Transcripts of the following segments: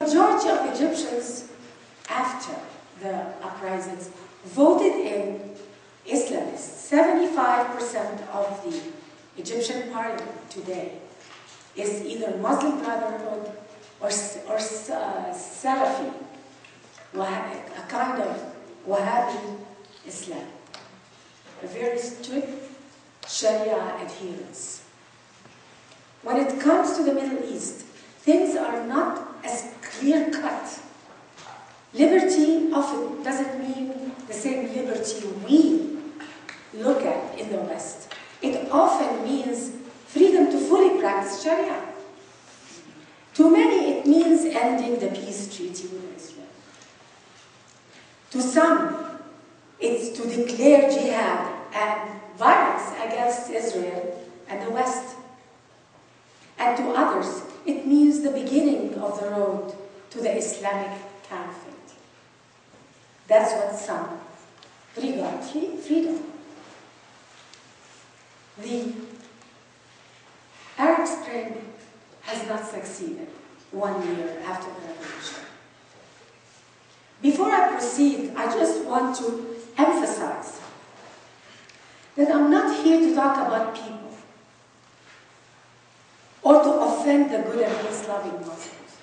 The majority of Egyptians, after the uprisings, voted in Islamists. 75% of the Egyptian parliament today is either Muslim Brotherhood or Salafi, a kind of Wahhabi Islam, a very strict Sharia adherence. When it comes to the Middle East, things are not as clear-cut. Liberty often doesn't mean the same liberty we look at in the West. It often means freedom to fully practice Sharia. To many, it means ending the peace treaty with Israel. To some, it's to declare jihad and violence against Israel and the West. And to others, it means the beginning of the road to the Islamic Caliphate. That's what some regard freedom. The Arab Spring has not succeeded 1 year after the revolution. Before I proceed, I just want to emphasize that I'm not here to talk about people or to offend the good and peace-loving Muslims.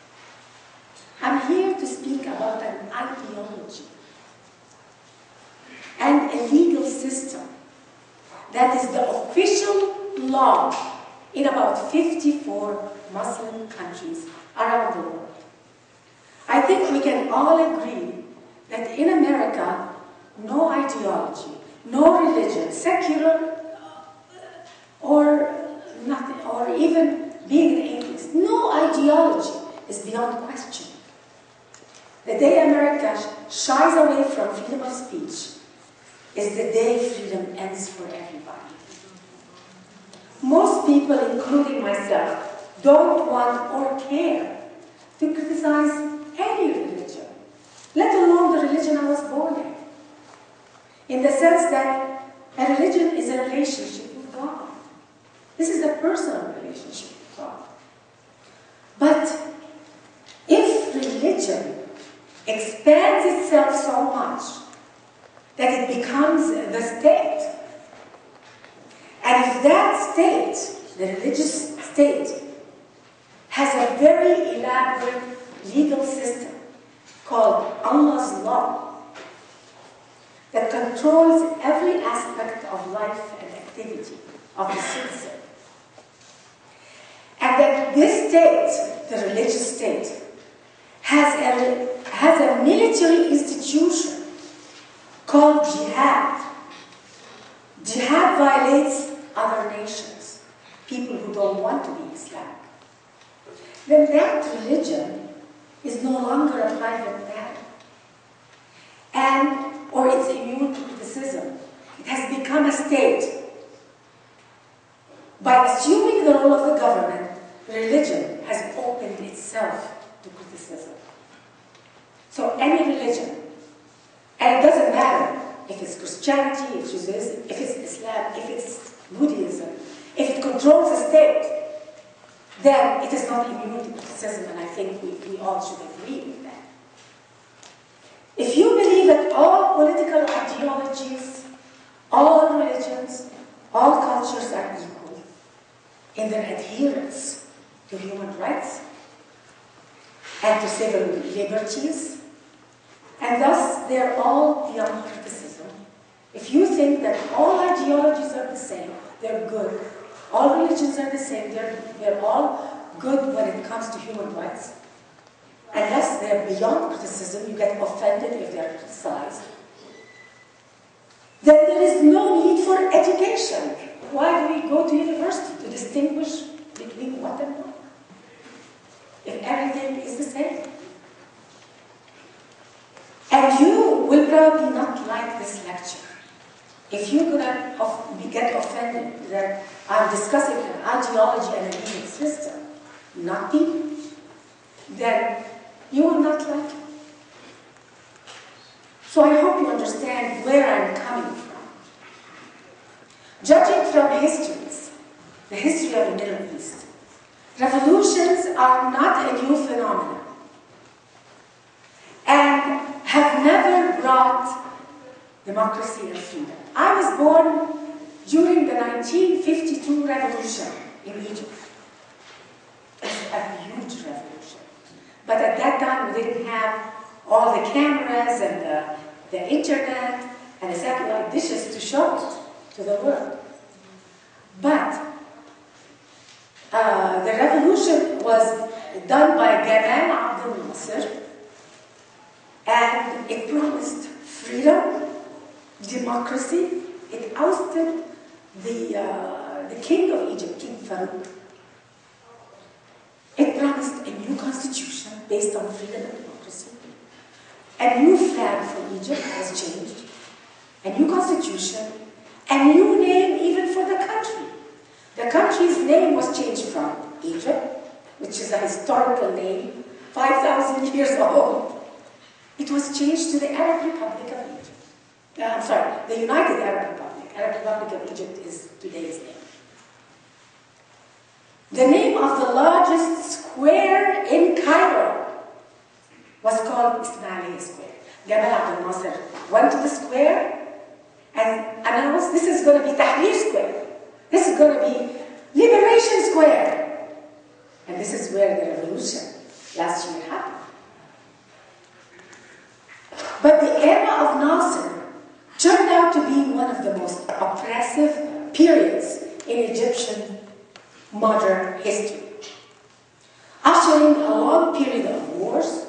I'm here to speak about an ideology and a legal system that is the official law in about 54 Muslim countries around the world. I think we can all agree that in America, no ideology, no religion, secular or nothing, or even being an atheist, no ideology is beyond question. The day America shies away from freedom of speech is the day freedom ends for everybody. Most people, including myself, don't want or care to criticize any religion, let alone the religion I was born in. In the sense that a religion is a relationship with God. This is a personal relationship with God. But if religion expands itself so much that it becomes the state, and if that state, the religious state, has a very elaborate legal system called Allah's law that controls every aspect of life and activity of the citizen, and that this state, the religious state, has a military institution called jihad. Jihad violates other nations, people who don't want to be Islamic. Then that religion is no longer a private matter, or it's immune to criticism. It has become a state. By assuming the role of the government, religion has opened itself to criticism. So any religion, and it doesn't matter if it's Christianity, if it's Islam, if it's Buddhism, if it controls the state, then it is not immune to criticism, and I think we all should agree with that. If you believe that all political ideologies, all religions, all cultures are equal in their adherence to human rights and to civil liberties, and thus they're all beyond criticism. If you think that all ideologies are the same, they're good, all religions are the same, they're all good when it comes to human rights, unless they're beyond criticism, you get offended if they're criticized, then there is no need for education. Why do we go to university? To distinguish between what and what? If everything is the same. And you will probably not like this lecture. If you're going to get offended that I'm discussing an ideology and a legal system, not people, then you will not like it. So I hope you understand where I'm coming from. Judging from histories, the history of the Middle East, revolutions are not a new phenomenon. democracy and freedom. I was born during the 1952 revolution in Egypt. It's a huge revolution. But at that time, we didn't have all the cameras and the internet and the satellite dishes to show it to the world. But the revolution was done by Gamal Abdel Nasser, and it promised freedom, democracy. It ousted the king of Egypt, King Farouk. It promised a new constitution based on freedom and democracy. A new flag for Egypt was changed, a new constitution, a new name even for the country. The country's name was changed from Egypt, which is a historical name, 5,000 years old. It was changed to the Arab Republic of Egypt. The United Arab Republic. Arab Republic of Egypt is today's name. The name of the largest square in Cairo was called Ismailia Square. Gamal Abdel Nasser went to the square and announced, this is going to be Tahrir Square. This is going to be Liberation Square. And this is where the revolution last year happened. But the era of Nasser turned out to be one of the most oppressive periods in Egyptian modern history, ushering a long period of wars,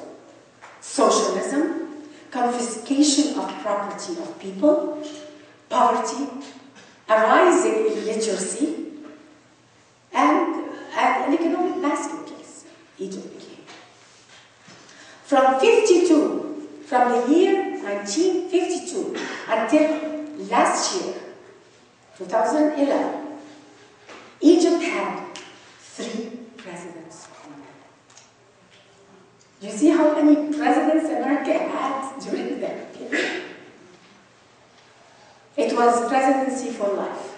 socialism, confiscation of property of people, poverty, a rising illiteracy, and an economic basket case Egypt became. From the year 1952 until last year, 2011, Egypt had 3 presidents. You see how many presidents America had during that period? It was presidency for life.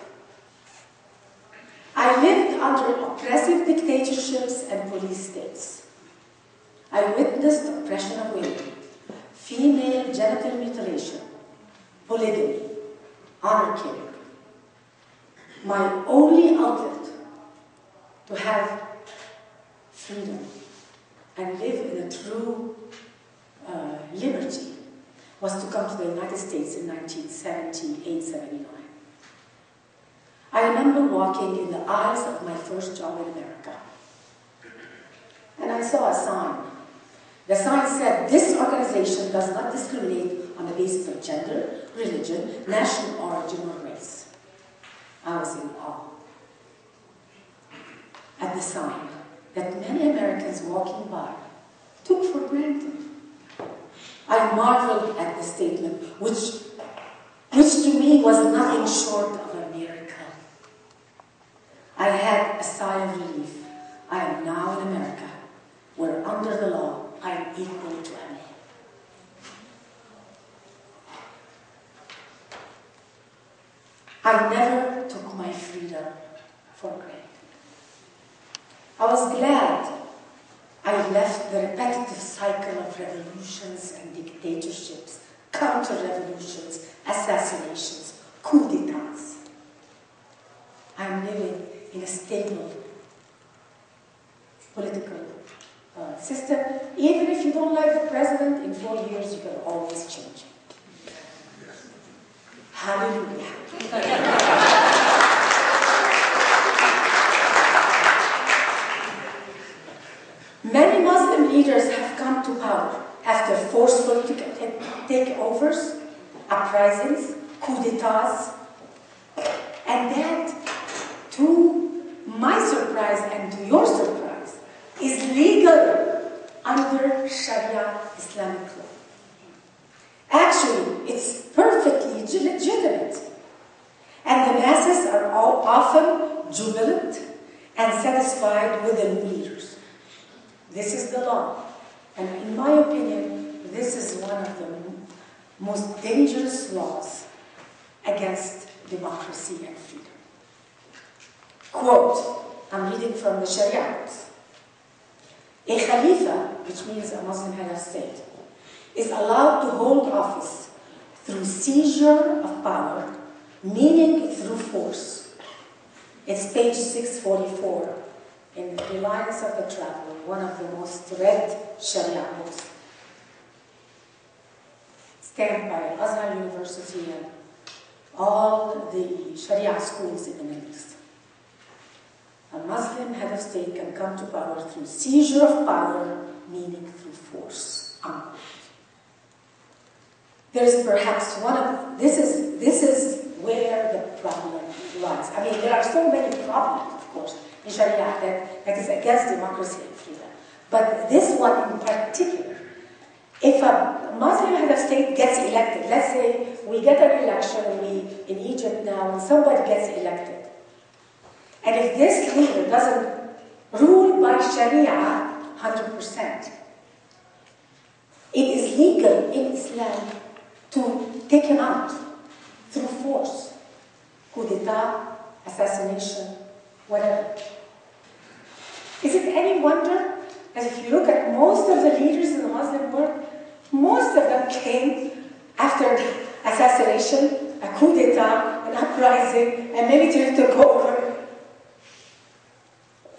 I lived under oppressive dictatorships and police states. I witnessed oppression of women, female genital mutilation, polygamy, honor killing. My only outlet to have freedom and live in a true liberty was to come to the United States in 1978-79. I remember walking in the aisles of my first job in America, and I saw a sign. The sign said, "This organization does not discriminate on the basis of gender, religion, national origin, or race." I was in awe at the sign that many Americans walking by took for granted. I marveled at the statement, which to me was nothing short of a miracle. I had a sigh of relief. I am now in America, where under the law I am equal to a man. I never took my freedom for granted. I was glad I left the repetitive cycle of revolutions and dictatorships, counter-revolutions, assassinations, coup d'etats. I am living in a stable political system. Even if you don't like the president, in 4 years you can always change it. Hallelujah. Many Muslim leaders have come to power after forceful takeovers, uprisings, coup d'etats, and that, to my surprise and to your surprise, is legal under Sharia Islamic law. Actually, it's perfectly legitimate, and the masses are all often jubilant and satisfied with the new leaders. This is the law, and in my opinion, this is one of the most dangerous laws against democracy and freedom. Quote, I'm reading from the Sharia books. A Khalifa, which means a Muslim head of state, is allowed to hold office through seizure of power, meaning through force. It's page 644 in Reliance of the Traveler, one of the most read Sharia books. Stamped by Azhar University and all the Sharia schools in the Middle East. A Muslim head of state can come to power through seizure of power, meaning through force. Unquote. There is perhaps this is where the problem lies. I mean, there are so many problems, of course, in Sharia that is against democracy and freedom. But this one in particular, if a Muslim head of state gets elected, let's say we get an election in Egypt now and somebody gets elected, and if this leader doesn't rule by Sharia 100%, it is legal in Islam to take him out through force, coup d'etat, assassination, whatever. Is it any wonder that if you look at most of the leaders in the Muslim world, most of them came after the assassination, a coup d'etat, an uprising, and military took over?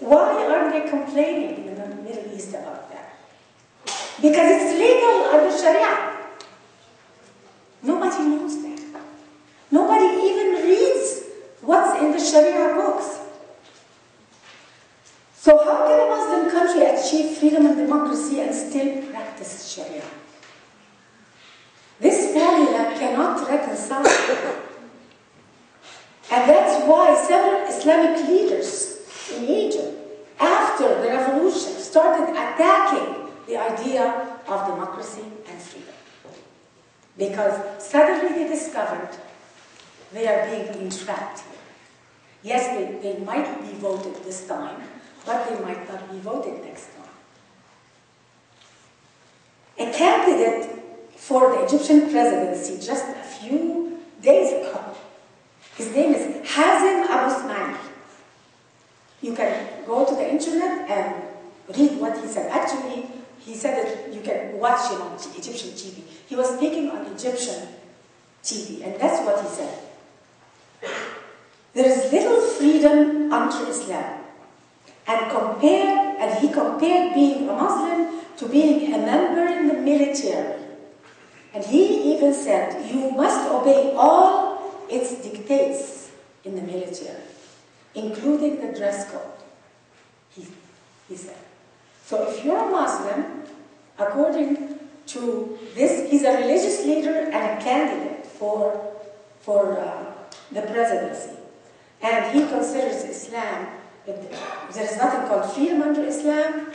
Why aren't they complaining in the Middle East about that? Because it's legal under Sharia. Nobody knows that. Nobody even reads what's in the Sharia books. So how can a Muslim country achieve freedom and democracy and still practice Sharia? This formula cannot reconcile. And that's why several Islamic leaders in Egypt, after the revolution, started attacking the idea of democracy and freedom. Because suddenly they discovered they are being entrapped here. Yes, they might be voted this time, but they might not be voted next time. A candidate for the Egyptian presidency just a few days ago, his name is Hazem Abu Smail. You can go to the internet and read what he said. Actually, he said that you can watch him on Egyptian TV. He was speaking on Egyptian TV, and that's what he said. There is little freedom under Islam. And he compared being a Muslim to being a member in the military. And he even said, you must obey all its dictates in the military, including the dress code, he said. So if you're a Muslim, according to this, he's a religious leader and a candidate for the presidency. And he considers Islam, there's nothing called freedom under Islam,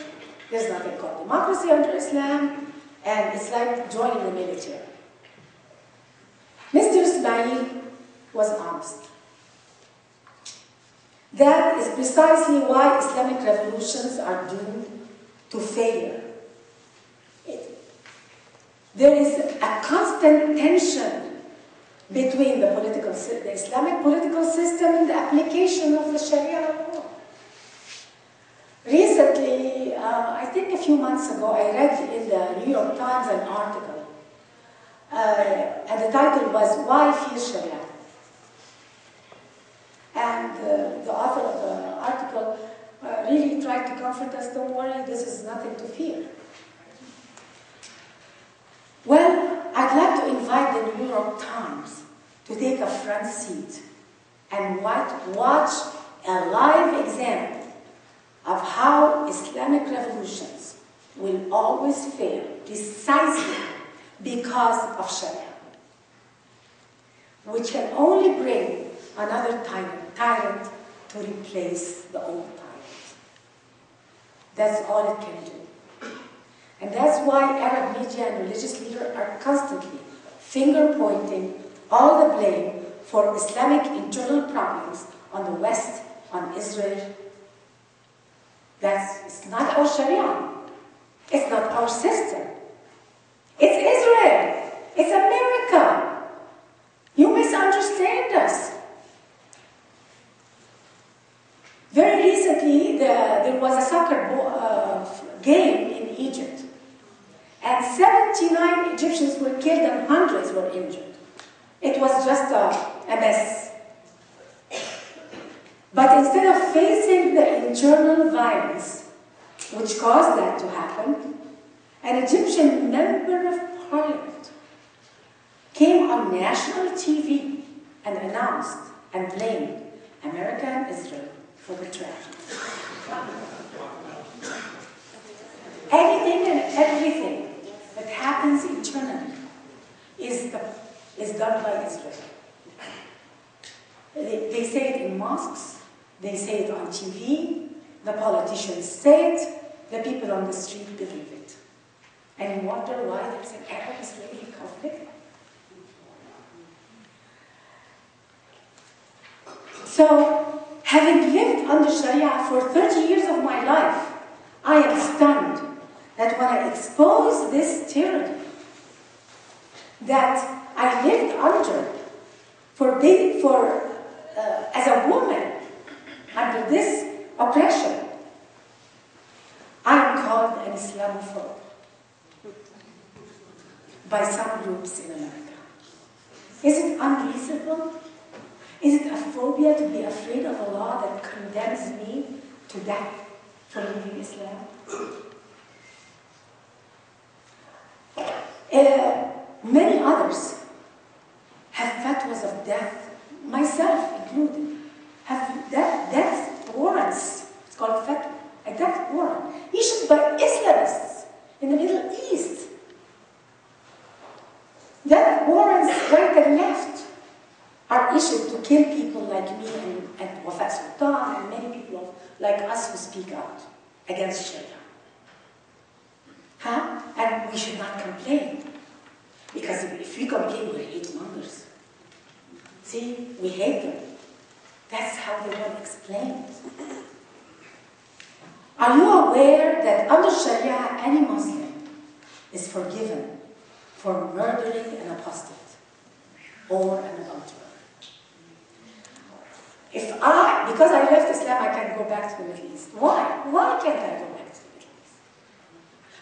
there's nothing called democracy under Islam, and it's like joining the military. Mr. Ismail was honest. That is precisely why Islamic revolutions are doomed to failure. There is a constant tension between the Islamic political system and the application of the Sharia law. Recently, I think a few months ago, I read in the New York Times an article, and the title was, Why Fear Sharia? And the author of the article really tried to comfort us, don't worry, this is nothing to fear. Well, I'd like to invite the New York Times to take a front seat and watch a live example of how Islamic revolutions will always fail precisely because of Sharia, which can only bring another tyrant to replace the old tyrant. That's all it can do. And that's why Arab media and religious leaders are constantly finger-pointing all the blame for Islamic internal problems on the West, on Israel. It's not our Sharia. It's not our system. It's Israel. It's America. You misunderstand us. Very recently, there was a soccer game in Egypt, and 79 Egyptians were killed and hundreds were injured. it was just a mess. But instead of facing the internal violence which caused that to happen, an Egyptian member of parliament came on national TV and announced and blamed America and Israel for the tragedy. Anything and everything that happens internally is done by Israel. They say it in mosques, they say it on TV, the politicians say it, the people on the street believe it. And you wonder why there's an Arab-Israeli conflict. So, having lived under Sharia for 30 years of my life, I am stunned that when I expose this tyranny that I lived under as a woman under this oppression, I am called an Islamophobe by some groups in America. Is it unreasonable? Is it a phobia to be afraid of a law that condemns me to death for leaving Islam? Many others have fatwas of death, myself included, have death warrants. It's called fatwa, a death warrant, issued by Islamists in the Middle East. Death warrants right and left are issued to kill people like me and Wafa Sultan and many people like us who speak out against Sharia. And we should not complain. Because if we complain, we're hate mongers. See, we hate them. That's how they want to explain it. Are you aware that under Sharia, any Muslim is forgiven for murdering an apostate or an adulterer? Because I left Islam, I can't go back to the Middle East. Why? Why can't I go back to the Middle East?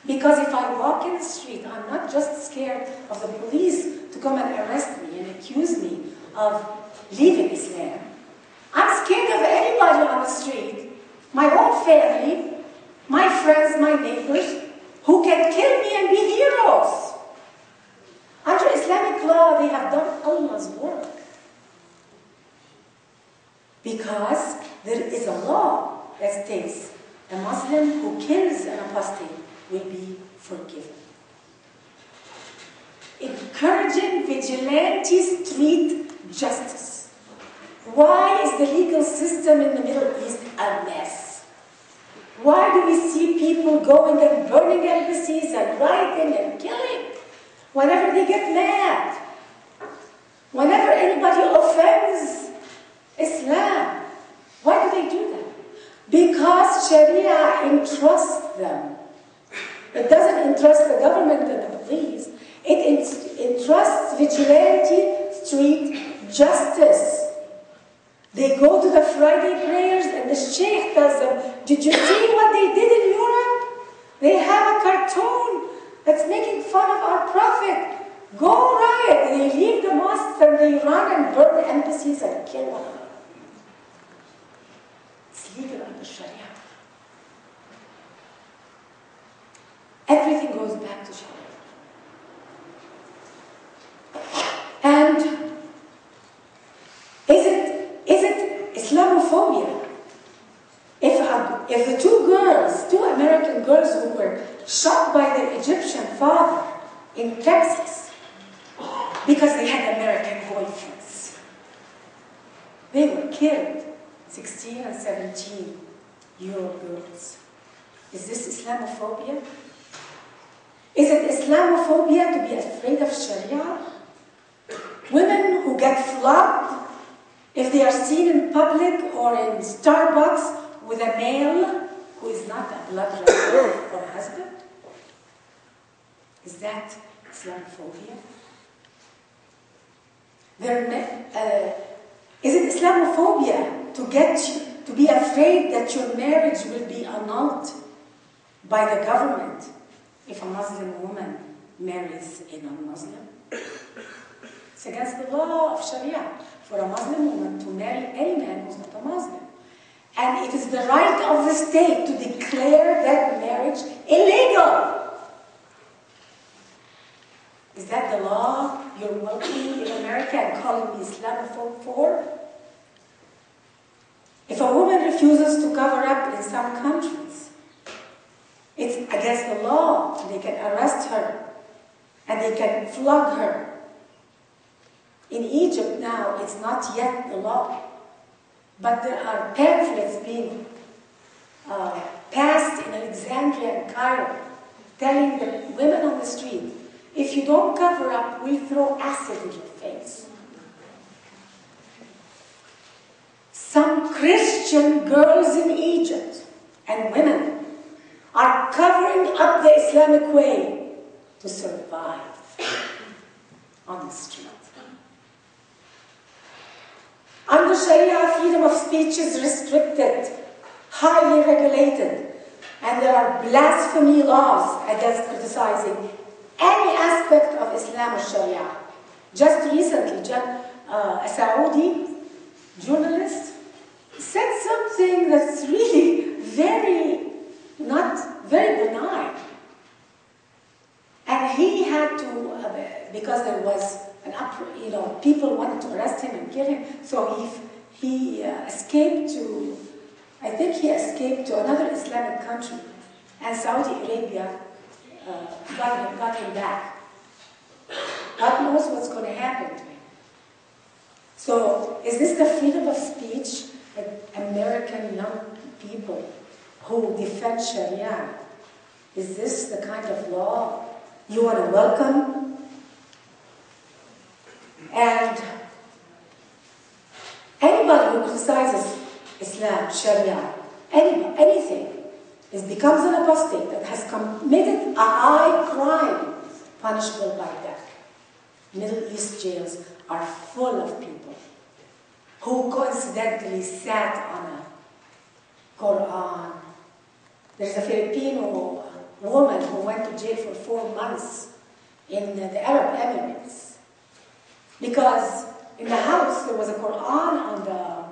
Because if I walk in the street, I'm not just scared of the police to come and arrest me and accuse me of leaving Islam. I'm scared of anybody on the street, my own family, my friends, my neighbors, who can kill me and be heroes. Under Islamic law, they have done Allah's work. Because there is a law that states a Muslim who kills an apostate will be forgiven. Encouraging vigilante street justice. Why is the legal system in the Middle East a mess? Why do we see people going and burning embassies and rioting and killing whenever they get mad? Whenever anybody offends Islam. Why do they do that? Because Sharia entrusts them. It doesn't entrust the government and the police. It entrusts vigilante street justice. They go to the Friday prayers and the sheikh tells them, did you see what they did in Europe? They have a cartoon that's making fun of our prophet. Go riot. They leave the mosques and they run and burn the embassies and kill them. It's legal under Sharia. Everything goes back to Sharia. And is it Islamophobia? If the two American girls who were shot by their Egyptian father in Texas because they had American boyfriends, they were killed, 16 and 17-year-old girls. Is this Islamophobia? Is it Islamophobia to be afraid of Sharia? Women who get flogged if they are seen in public or in Starbucks with a male who is not a blood relative or a husband? Is that Islamophobia? Is it Islamophobia to be afraid that your marriage will be annulled by the government if a Muslim woman marries a non-Muslim? It's against the law of Sharia for a Muslim woman to marry any man who's not a Muslim. And it is the right of the state to declare that marriage illegal. Is that the law you're welcoming in America and calling me Islamophobe for? If a woman refuses to cover up in some countries, it's against the law. They can arrest her and they can flog her. In Egypt now, it's not yet the law, but there are pamphlets being passed in Alexandria and Cairo telling the women on the street, if you don't cover up, we'll throw acid in your face. Some Christian girls in Egypt and women are covering up the Islamic way to survive on the street. Under Sharia, freedom of speech is restricted, highly regulated, and there are blasphemy laws against criticizing any aspect of Islam or Sharia. Just recently, a Saudi journalist said something that's really not very benign. And he had to, because there was people wanted to arrest him and kill him, so he escaped to, I think he escaped to another Islamic country, and Saudi Arabia got him back. God knows what's going to happen to him. So, is this the freedom of speech that American young people who defend Sharia, is this the kind of law you want to welcome? And anybody who criticizes Islam, Sharia, anything, becomes an apostate that has committed a high crime punishable by death. Middle East jails are full of people who coincidentally sat on a Quran. There's a Filipino woman who went to jail for 4 months in the Arab Emirates because in the house there was a Quran on the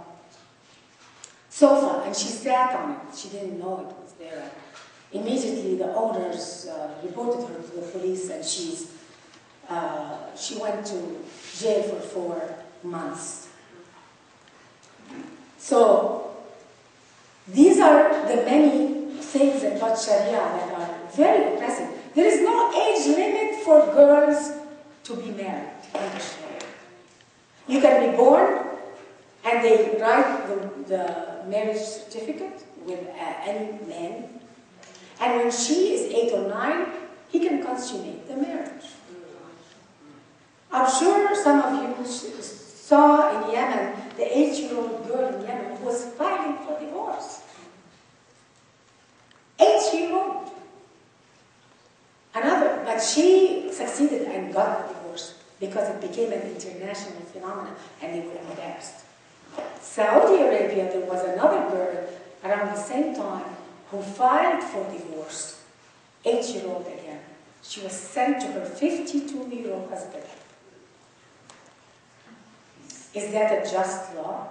sofa and she sat on it. She didn't know it was there. Immediately the owners reported her to the police and she went to jail for 4 months. So these are the many things about Sharia that are very oppressive. There is no age limit for girls to be married under Sharia. You can be born and they write the marriage certificate with any man. And when she is 8 or 9, he can consummate the marriage. I'm sure some of you saw in Yemen the 8-year-old girl in Yemen who was filing for divorce. 8-year-old. But she succeeded and got the divorce because it became an international phenomenon and they were embarrassed. Saudi Arabia, there was another girl around the same time who filed for divorce, 8-year-old again. She was sent to her 52-year-old husband. Is that a just law?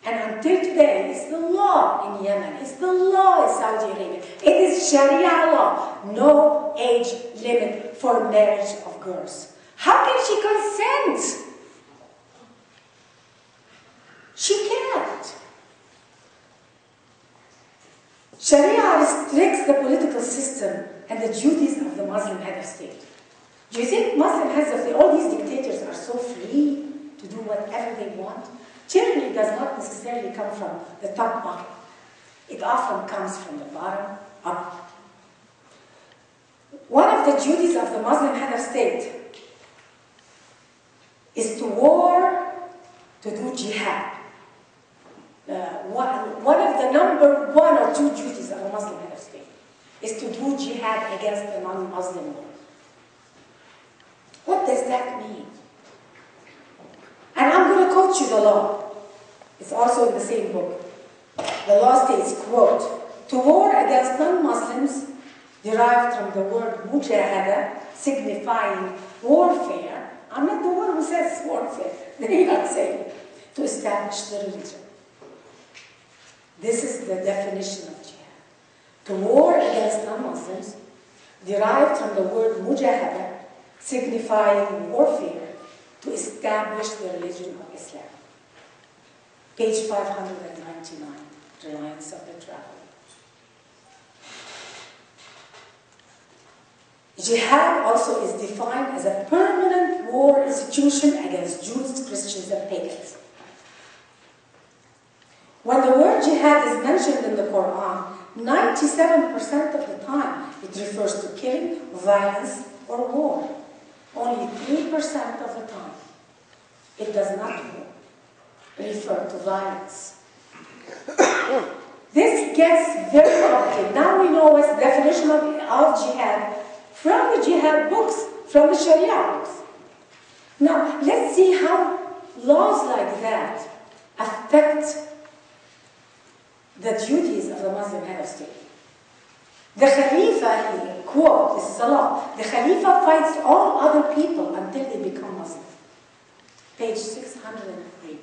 And until today, it's the law in Yemen, it's the law in Saudi Arabia. It is Sharia law, no age limit for marriage of girls. How can she consent? She can't. Sharia restricts the political system and the duties of the Muslim head of state. Do you think Muslim heads of state, all these dictators are so free to do whatever they want? Tyranny does not necessarily come from the top up. It often comes from the bottom up. One of the duties of the Muslim head of state is to war, to do jihad. One of the number 1 or 2 duties of a Muslim head of state is to do jihad against the non-Muslim world. What does that mean? And I'm going to quote you the law. It's also in the same book. The law states, quote, to war against non-Muslims derived from the word mujahada, signifying warfare, I'm not the one who says warfare. They are saying it. To establish the religion. This is the definition of jihad. To war against non-Muslims, derived from the word mujahada, signifying warfare, to establish the religion of Islam. Page 599, Reliance of the Traveler. Jihad also is defined as a permanent war institution against Jews, Christians, and pagans. When the word jihad is mentioned in the Quran, 97% of the time it refers to killing, violence, or war. Only 3% of the time it does not refer to violence. This gets very complicated. Now we know what's the definition of jihad from the jihad books, from the Sharia books. Now, let's see how laws like that affect the duties of the Muslim head of state. The Khalifa here, quote, this is a law, the Khalifa fights all other people until they become Muslim. Page 603.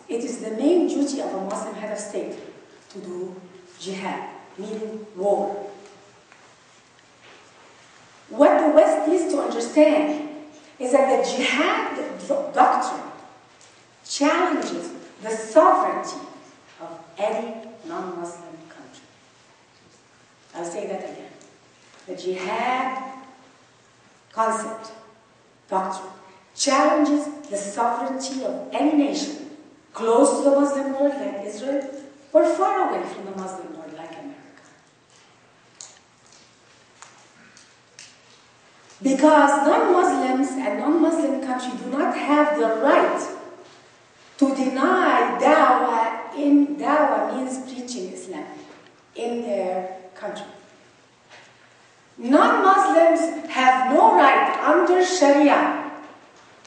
It is the main duty of a Muslim head of state to do jihad, meaning war. What the West needs to understand is that the jihad doctrine challenges the sovereignty of any non-Muslim country. I'll say that again. The jihad concept, doctrine, challenges the sovereignty of any nation close to the Muslim world like Israel or far away from the Muslim world like America. Because non-Muslims and non-Muslim countries do not have the right to deny dawah. Dawah means preaching Islam in their country. Non-Muslims have no right under Sharia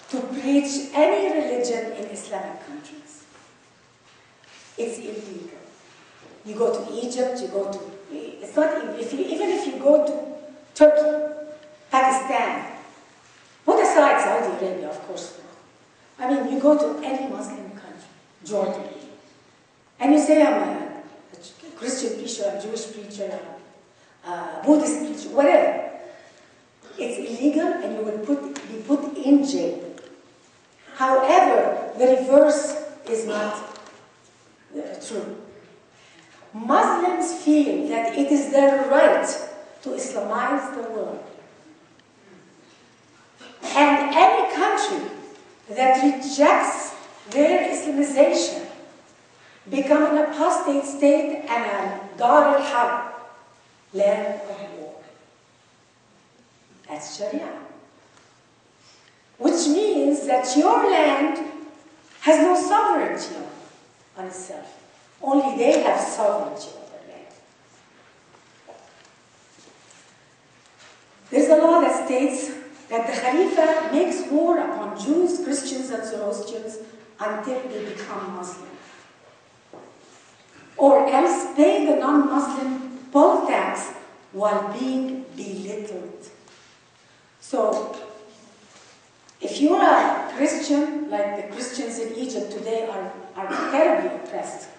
to preach any religion in Islamic countries. It's illegal. You go to Egypt, you go to, it's not, even if you go to Turkey, Pakistan, put aside Saudi Arabia, of course. I mean, you go to any Muslim country, Jordan, and you say, I'm a Christian preacher, I'm a Jewish preacher, I'm a Buddhist preacher, whatever. It's illegal and you will be put in jail. However, the reverse is not true. Muslims feel that it is their right to Islamize the world. And any country that rejects their Islamization become an apostate state and a Dar al-Harb, land of war. That's Sharia. Which means that your land has no sovereignty on itself. Only they have sovereignty over land. There's a law that states that the Khalifa makes war upon Jews, Christians, and Zoroastrians until they become Muslim. Or else pay the non-Muslim poll tax while being belittled. So, if you're a Christian, like the Christians in Egypt today are terribly oppressed.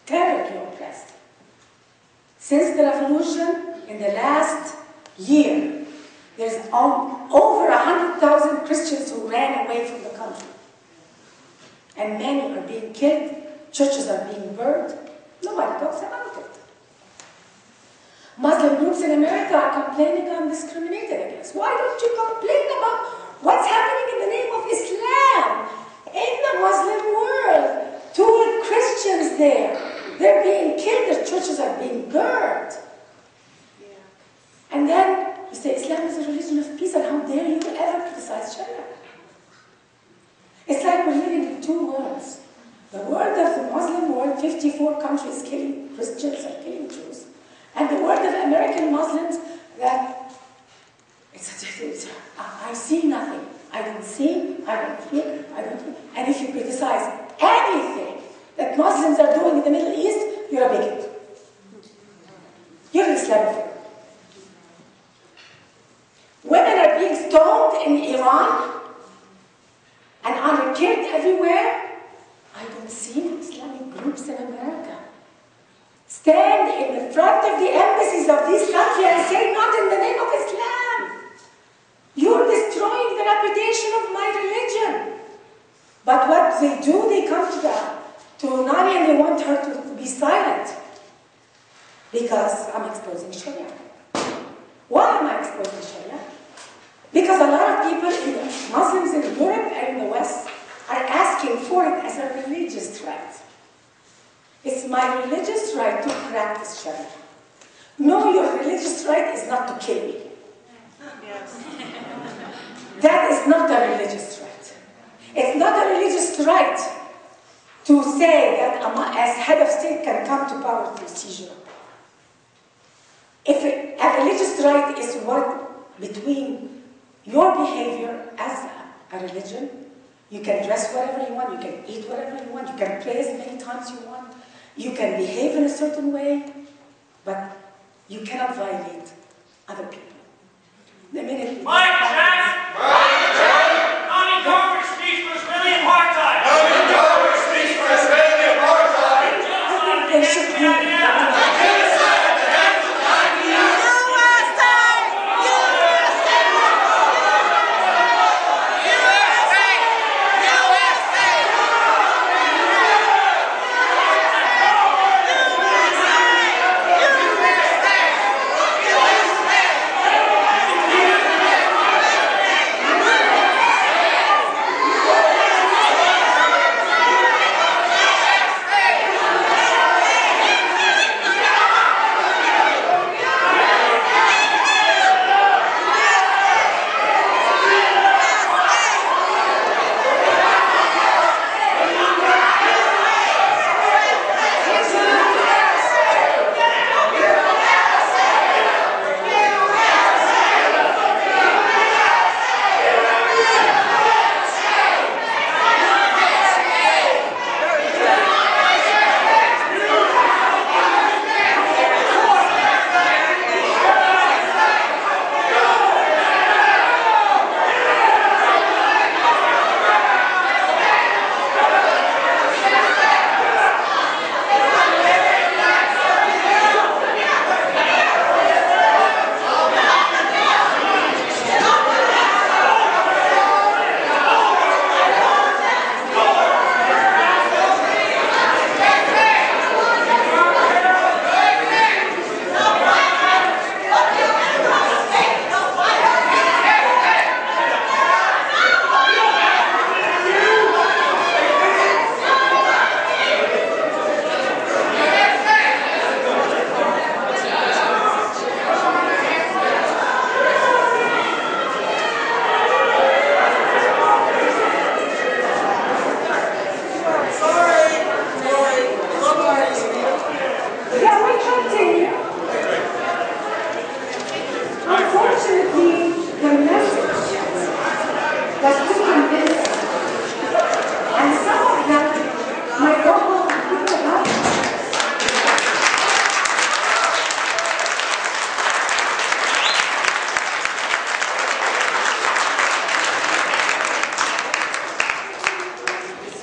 Terribly oppressed. Since the revolution, in the last year, there's over 100,000 Christians who ran away from the country. And many are being killed, churches are being burned. Nobody talks about it. Muslim groups in America are complaining I'm discriminated against. Why don't you complain about what's happening in the name of Islam in the Muslim world? 2 Christians there. They're being killed, their churches are being burned. And then you say Islam is a religion of peace, and how dare you ever criticize Sharia? It's like we're living in 2 worlds. The world of the Muslim world, 54 countries killing Christians and killing Jews. And the world of American Muslims that I see nothing. I don't see, I don't hear, I don't hear. And if you criticize anything that Muslims are doing in the Middle East, you're a bigot. You're an Islamophile. Women are being stoned in killed everywhere, I don't see Islamic groups in America stand in the front of the embassies of these countries and say, not in the name of Islam. You're destroying the reputation of my religion. But what they do, they come to Nonie and they want her to be silent. Because I'm exposing Sharia. Why am I exposing Sharia? Because a lot of people, Muslims in Europe and in the West, are asking for it as a religious right. It's my religious right to practice Sharia. No, your religious right is not to kill me. Yes. That is not a religious right. It's not a religious right to say that as head of state can come to power through seizure. If a religious right is what between your behavior as a religion, you can dress whatever you want, you can eat whatever you want, you can pray as many times you want, you can behave in a certain way, but you cannot violate other people. The minute Mike, Nonie Darwish speaks for Israeli apartheid. Nonie Darwish speaks for Israeli apartheid. I think they should be.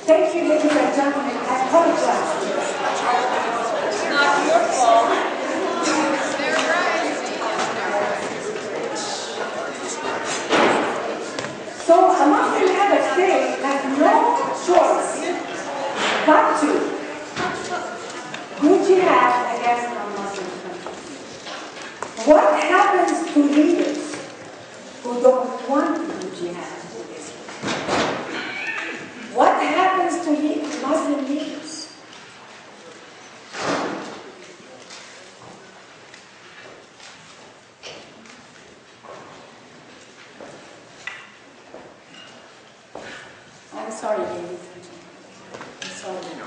Thank you, ladies and gentlemen. I apologize. It's not your fault. They're right. So a Muslim head of state has no choice but to do jihad against non-Muslim countries. What happens to leaders who don't want to do jihad? What happens to Muslim leaders? I'm sorry, ladies and gentlemen. I'm sorry.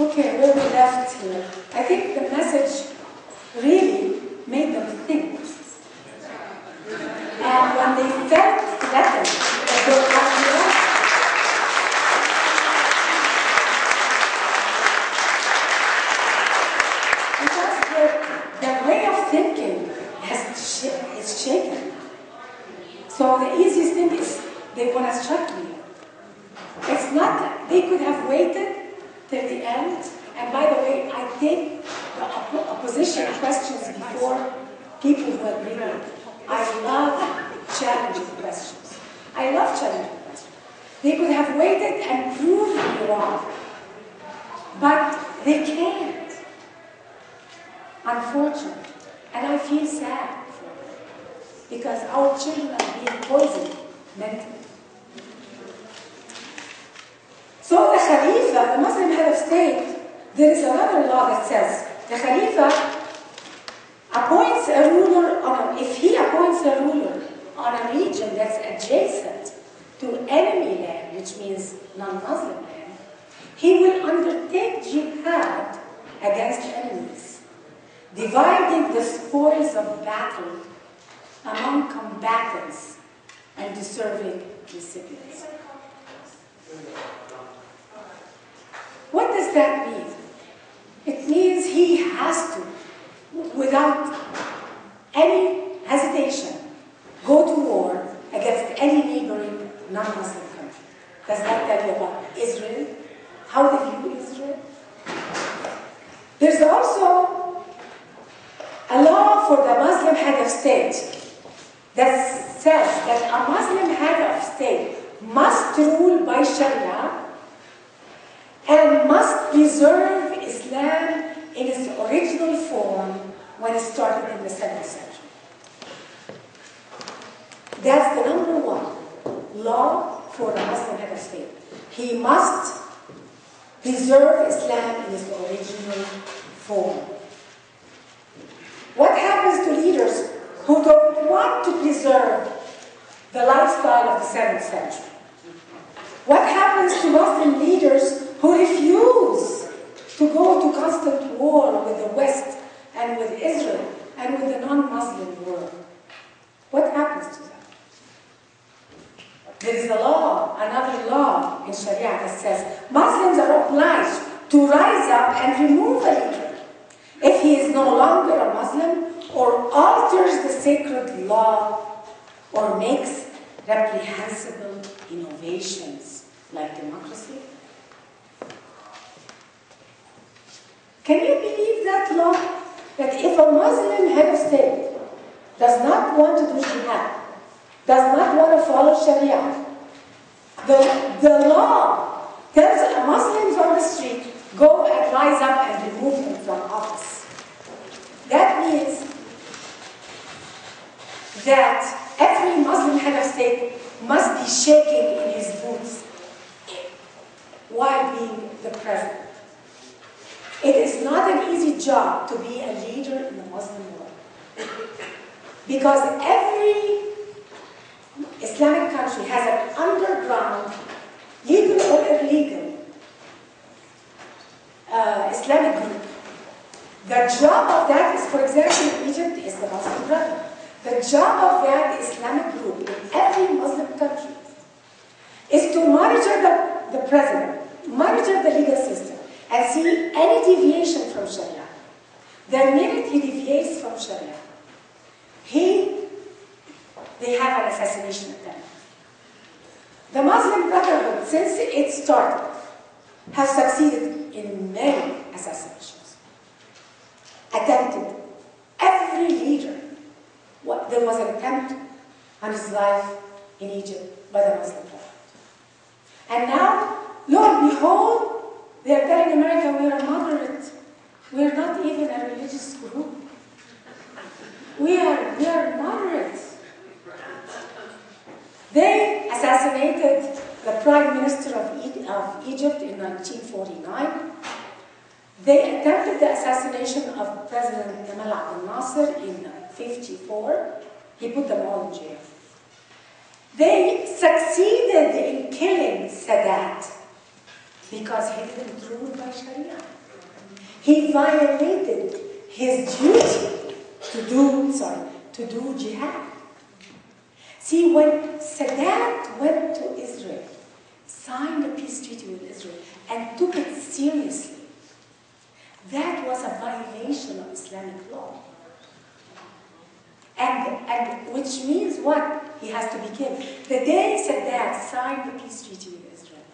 Okay, where we left here, I think the message really made them think. And when they felt threatened, that they were because their way of thinking is shaken. So the easiest thing is they want to strike me. It's not, they could have waited till the end. And by the way, I take the opposition questions before people who agree with me. I love challenging questions. I love challenging questions. They could have waited and proved me wrong. But they can't. Unfortunately. And I feel sad for them. Because our children are being poisoned mentally. So the Khalifa, the Muslim head of state, there is another law that says the Khalifa appoints a ruler if he appoints a ruler on a region that's adjacent to enemy land, which means non-Muslim land, he will undertake jihad against enemies, dividing the spoils of battle among combatants and deserving recipients. What does that mean? It means he has to, without any hesitation, go to war against any neighboring non-Muslim country. Does that tell you about Israel? How they view Israel? There's also a law for the Muslim head of state that says that a Muslim head of state must rule by Sharia and must preserve Islam in its original form when it started in the 7th century. That's the number one law for a Muslim head of state. He must preserve Islam in its original form. What happens to leaders who don't want to preserve the lifestyle of the 7th century? What happens to Muslim leaders who refuse to go to constant war with the West and with Israel and with the non-Muslim world? What happens to them? There is a law, another law in Sharia that says Muslims are obliged to rise up and remove a leader if he is no longer a Muslim or alters the sacred law or makes reprehensible innovations like democracy. Can you believe that law? That if a Muslim head of state does not want to do jihad, does not want to follow Sharia, the law tells Muslims on the street, go and rise up and remove him from office. That means that every Muslim head of state must be shaking in his boots while being the president. It is not an easy job to be a leader in the Muslim world. Because every Islamic country has an underground, legal or illegal, Islamic group. The job of that is, for example, in Egypt is the Muslim Brotherhood. The job of that Islamic group in every Muslim country is to monitor the president, monitor the legal system, and see any deviation from Sharia. The minute he deviates from Sharia, they have an assassination attempt. The Muslim Brotherhood, since it started, has succeeded in many assassinations. Attempted every leader. There was an attempt on his life in Egypt by the Muslim Brotherhood. And now, lo and behold, they are telling America we are moderate. We are not even a religious group. We are moderate. They assassinated the Prime Minister of Egypt in 1949. They attempted the assassination of President Gamal Abdel Nasser in 1954. He put them all in jail. They succeeded in killing Sadat because he didn't rule by Sharia. He violated his duty to do jihad. See, when Sadat went to Israel, signed a peace treaty with Israel, and took it seriously, that was a violation of Islamic law. And which means what? He has to be killed. The day Sadat signed the peace treaty with Israel,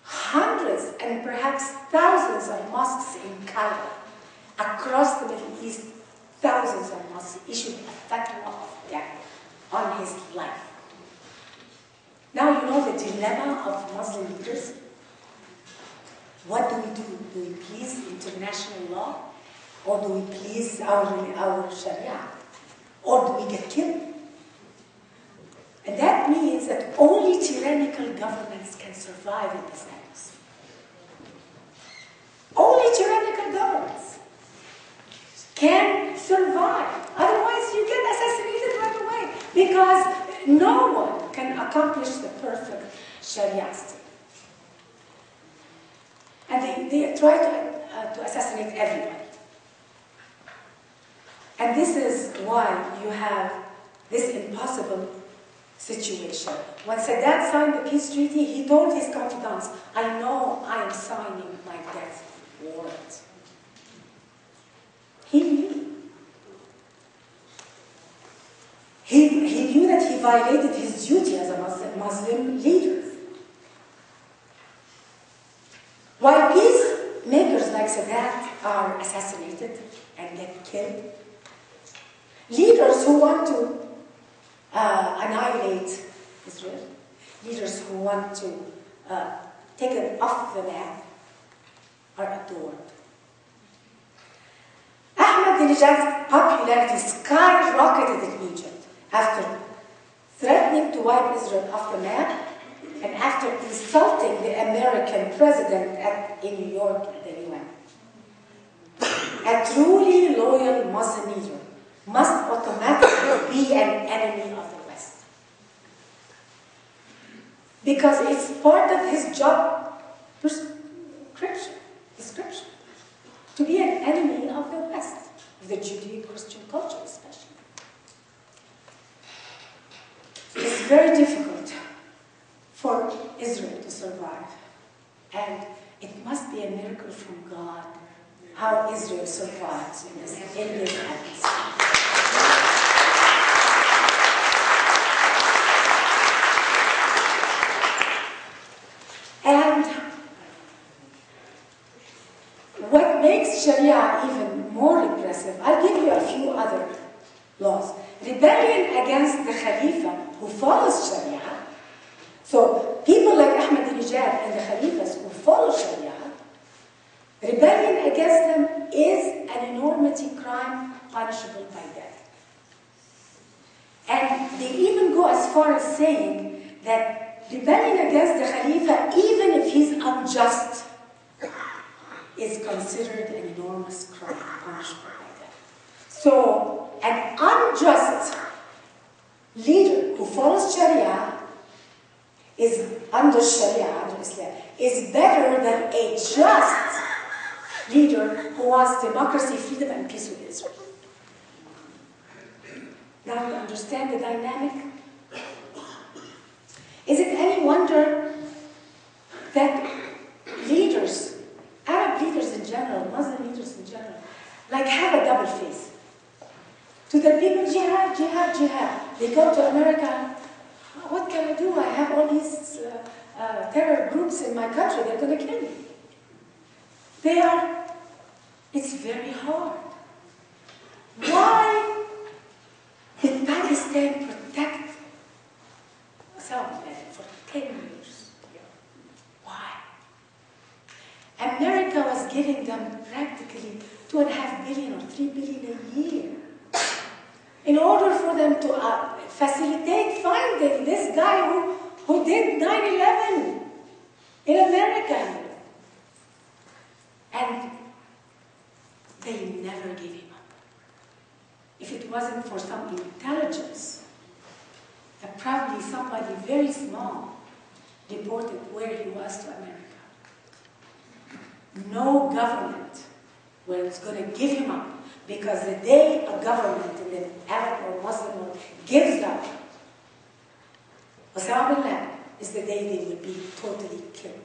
hundreds and perhaps thousands of mosques in Cairo, across the Middle East, thousands of mosques issued a fatwa of death on his life. Now you know the dilemma of Muslim leaders. What do we do? Do we please international law? Or do we please our Sharia? Or do we get killed? And that means that only tyrannical governments can survive in this atmosphere. Only tyrannical governments can survive. Otherwise, you get assassinated right away. Because no one can accomplish the perfect Sharia state. And they try to assassinate everybody. And this is why you have this impossible situation. When Sadat signed the peace treaty, he told his confidants, I know I am signing my death warrant. He knew. He knew that he violated his duty as a Muslim leader. While peacemakers like Sadat are assassinated and get killed, leaders who want to annihilate Israel, leaders who want to take it off the map, are adored. Ahmadinejad's popularity skyrocketed in Egypt after threatening to wipe Israel off the map and after insulting the American president in New York at the UN. A truly loyal Muslim leader must automatically be an enemy of the West. Because it's part of his job description to be an enemy of the West, of the Judeo-Christian culture especially. It's very difficult for Israel to survive. And it must be a miracle from God how Israel survives in this atmosphere. And what makes Sharia even more repressive, I'll give you a few other laws. Rebellion against the Khalifa who follows Sharia. So people like Ahmadinejad and the Khalifas who follow Sharia, rebellion against them is an enormity crime punishable by death. And they even go as far as saying that rebellion against the Khalifa, even if he's unjust, is considered an enormous crime punishable by death. So an unjust leader who follows Sharia is under Sharia, under Islam, is better than a just leader who wants democracy, freedom, and peace with Israel. Now you understand the dynamic? Is it any wonder that leaders, Arab leaders in general, Muslim leaders in general, like have a double face? To the people, jihad, jihad, jihad. They go to America, what can I do? I have all these terror groups in my country, they're going to kill me. It's very hard. Why did Pakistan protect Osama bin Laden for 10 years? Why? America was giving them practically $2.5 billion or $3 billion a year in order for them to facilitate finding this guy who did 9/11 in America. And they never gave him up. If it wasn't for some intelligence, that probably somebody very small reported where he was to America. no government was going to give him up, because the day a government in the Arab or Muslim world gives up Osama bin Laden is the day they will be totally killed.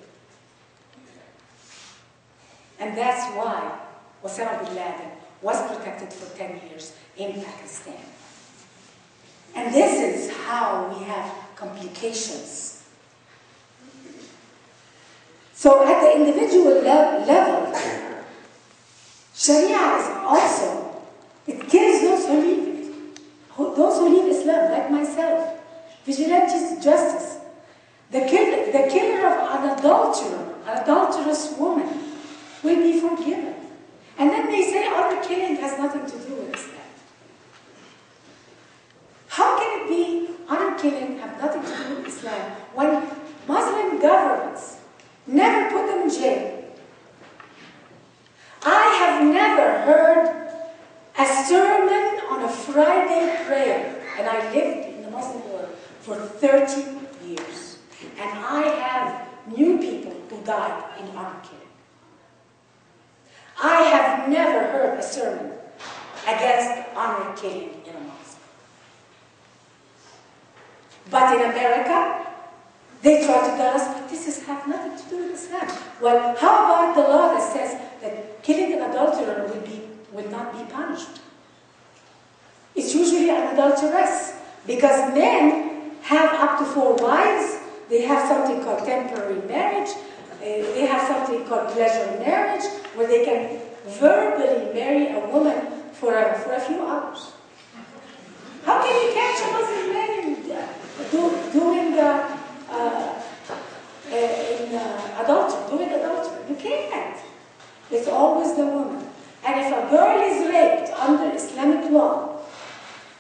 And that's why Osama bin Laden was protected for 10 years in Pakistan. And this is how we have complications. So at the individual level, Sharia is also, it kills those who leave it. Those who leave Islam, like myself. Vigilante justice. The killer of an adulterous woman will be forgiven. And then they say honor killing has nothing to do with Islam. How can it be honor killing have nothing to do with Islam when Muslim governments never put them in jail? I have never heard a sermon on a Friday prayer, and I lived in the Muslim world for 30 years. And I have knew people who died in honor killing. I have never heard a sermon against honor killing in a mosque. But in America, they try to tell us, but this has nothing to do with Islam. Well, how about the law that says that killing an adulterer will not be punished? It's usually an adulteress, because men have up to 4 wives. They have something called temporary marriage. They have something called pleasure marriage, where they can verbally marry a woman for a few hours. How can you catch a Muslim man doing adultery? You can't. It's always the woman. And if a girl is raped under Islamic law,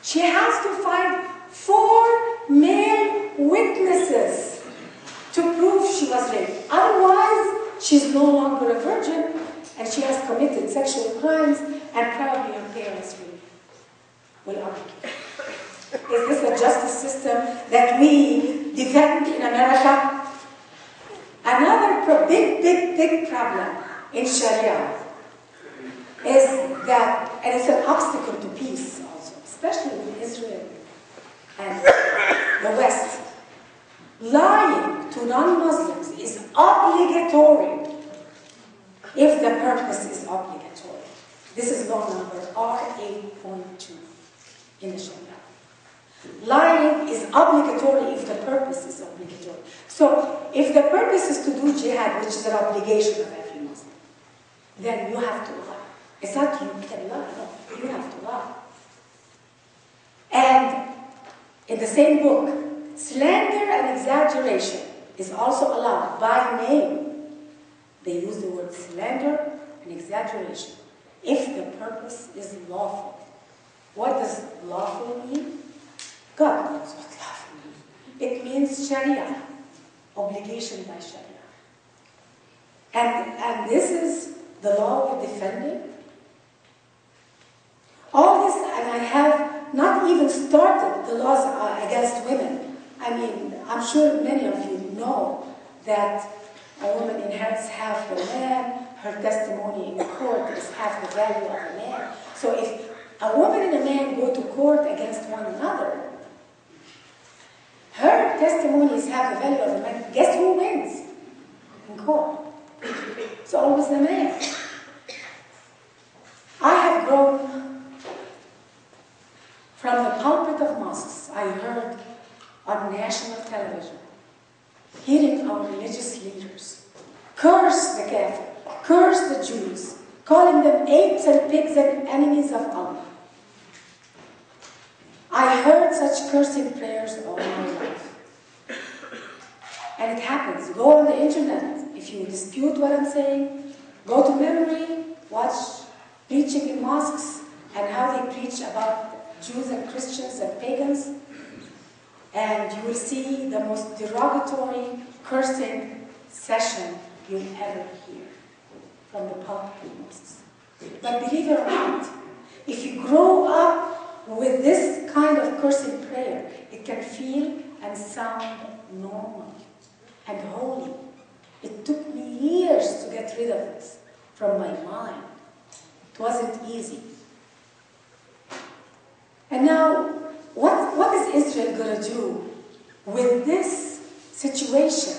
she has to find 4 male witnesses to prove she was raped. Otherwise, she's no longer a virgin, and she has committed sexual crimes, and probably her parents will argue. Is this a justice system that we defend in America? Another big problem in Sharia is that, and it's an obstacle to peace also, especially in Israel and the West. Lying to non-Muslims is obligatory if the purpose is obligatory. This is law number R8.2 in the Sharia. Lying is obligatory if the purpose is obligatory. So if the purpose is to do jihad, which is an obligation of every Muslim, then you have to lie. It's not you can lie, no, you have to lie. And in the same book, slander and exaggeration is also allowed by name. They use the word slander and exaggeration if the purpose is lawful. What does lawful mean? God knows what lawful means. It means Sharia, obligation by Sharia. And this is the law we're defending. All this, and I have not even started the laws against women. I mean, I'm sure many of you know that a woman inherits half the man, her testimony in court is half the value of a man. So if a woman and a man go to court against one another, her testimony is half the value of a man. Guess who wins in court? It's always the man. I have grown from the pulpit of mosques. I heard on national television, hearing our religious leaders curse the Kafir, curse the Jews, calling them apes and pigs and enemies of Allah. I heard such cursing prayers all my life. And it happens. Go on the internet. If you dispute what I'm saying, go to memory, watch preaching in mosques and how they preach about Jews and Christians and pagans. And you will see the most derogatory cursing session you'll ever hear from the pulpit of mosques. But believe it or not, if you grow up with this kind of cursing prayer, it can feel and sound normal and holy. It took me years to get rid of this. from my mind. It wasn't easy. And now, what is Israel going to do with this situation?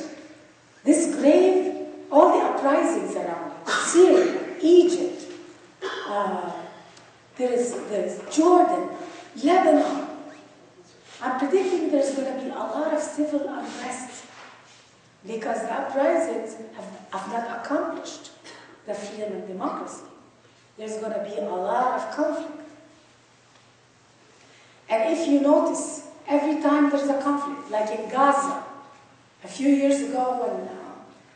This grave, all the uprisings around it, Syria, Egypt, there's Jordan, Lebanon. I'm predicting there's going to be a lot of civil unrest because the uprisings have not accomplished the freedom and democracy. There's going to be a lot of conflict. And if you notice, every time there's a conflict, like in Gaza, a few years ago when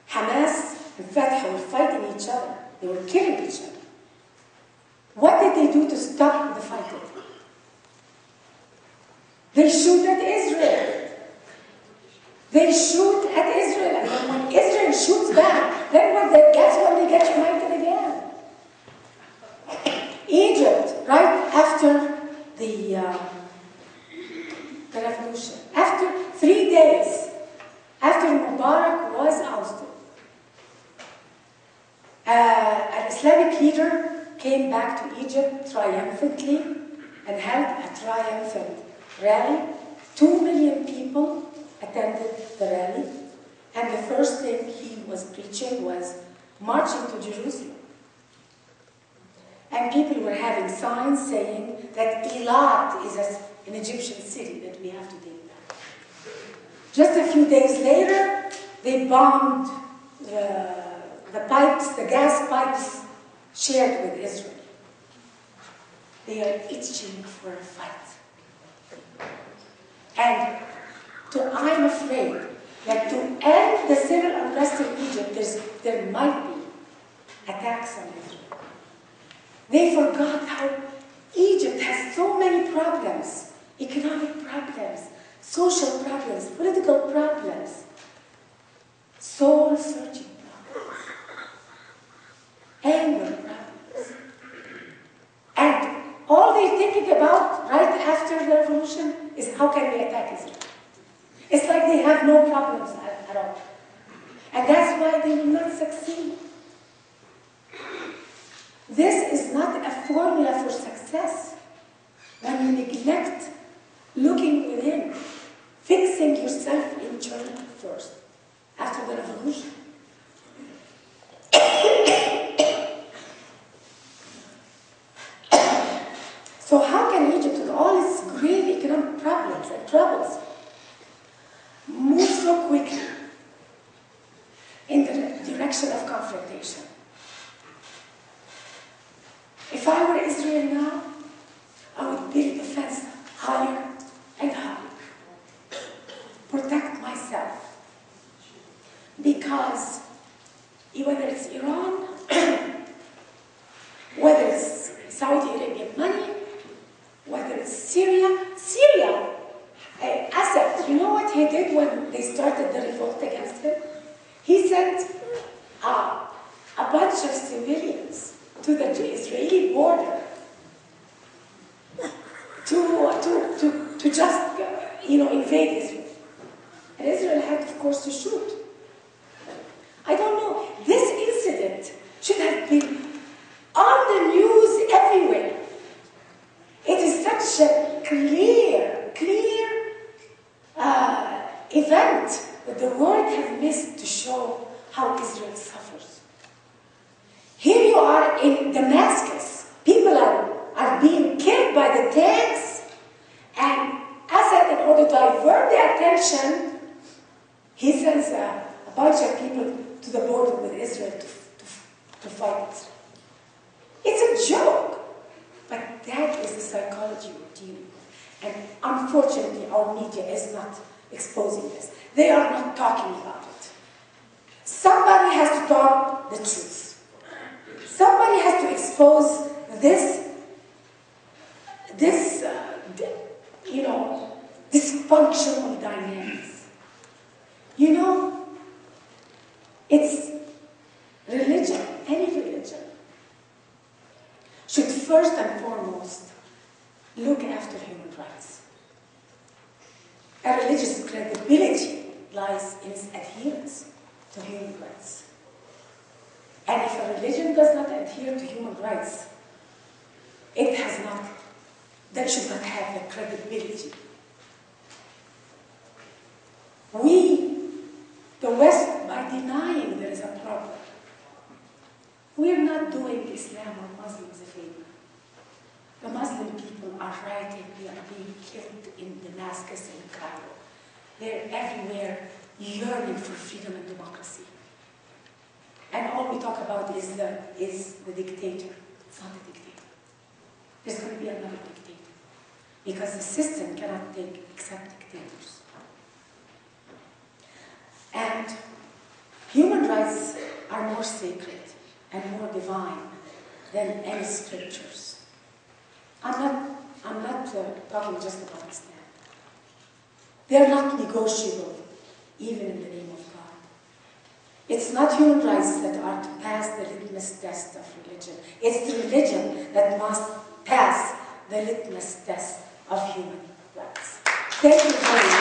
Hamas and Fatah were fighting each other, they were killing each other. What did they do to stop the fighting? They shoot at Israel. They shoot at Israel. And then when Israel shoots back, then that's when they get united again. Egypt, right after the revolution, after 3 days, after Mubarak was ousted, an Islamic leader came back to Egypt triumphantly and held a triumphant rally. 2 million people attended the rally, and the first thing he was preaching was marching to Jerusalem. And people were having signs saying that Eilat is an Egyptian city that we have to take back. Just a few days later, they bombed the pipes, the gas pipes shared with Israel. They are itching for a fight. And I'm afraid that to end the civil unrest in Egypt, there might be attacks on Israel. They forgot how Egypt has so many problems, economic problems, social problems, political problems, soul-searching problems, anger problems. And all they're thinking about right after the revolution is how can we attack Israel. It's like they have no problems at all. And that's why they will not succeed. This is not a formula for success. When you neglect looking within, fixing yourself internally first, after the revolution. So how can Egypt, with all its grave economic problems and troubles, move so quickly in the direction of confrontation? If I were Israel now, I would build the fence higher and higher. Protect myself. Because whether it's Iran, whether it's Saudi Arabian money, whether it's Syria, Assad, you know what he did when they started the revolt against him? He sent a bunch of civilians to the Israeli border to just invade Israel. And Israel had, of course, to shoot. I don't know. This incident should have been on the news everywhere. It is such a clear event that the world has missed to show how Israel suffers. Here you are in Damascus. People are being killed by the tanks, and Assad, in order to divert the attention, he sends a bunch of people to the border with Israel to fight Israel. It's a joke, but that is the psychology we're dealing with. And unfortunately, our media is not exposing this. They are not talking about it. Somebody has to talk the truth. Somebody has to expose this dysfunctional dynamics. It's religion, any religion, should first and foremost look after human rights. A religion's credibility lies in its adherence to human rights. And if a religion does not adhere to human rights, it has not, that should not have the credibility. We, the West, by denying there is a problem, we are not doing Islam or Muslims a favor. The Muslim people are rioting, they are being killed in Damascus and Cairo. They're everywhere yearning for freedom and democracy. And all we talk about is the dictator. It's not the dictator. There's going to be another dictator. Because the system cannot accept dictators. And human rights are more sacred and more divine than any scriptures. I'm not talking just about Islam. They're not negotiable, even in the name of God. It's not human rights that are to pass the litmus test of religion. It's the religion that must pass the litmus test of human rights. Thank you very much.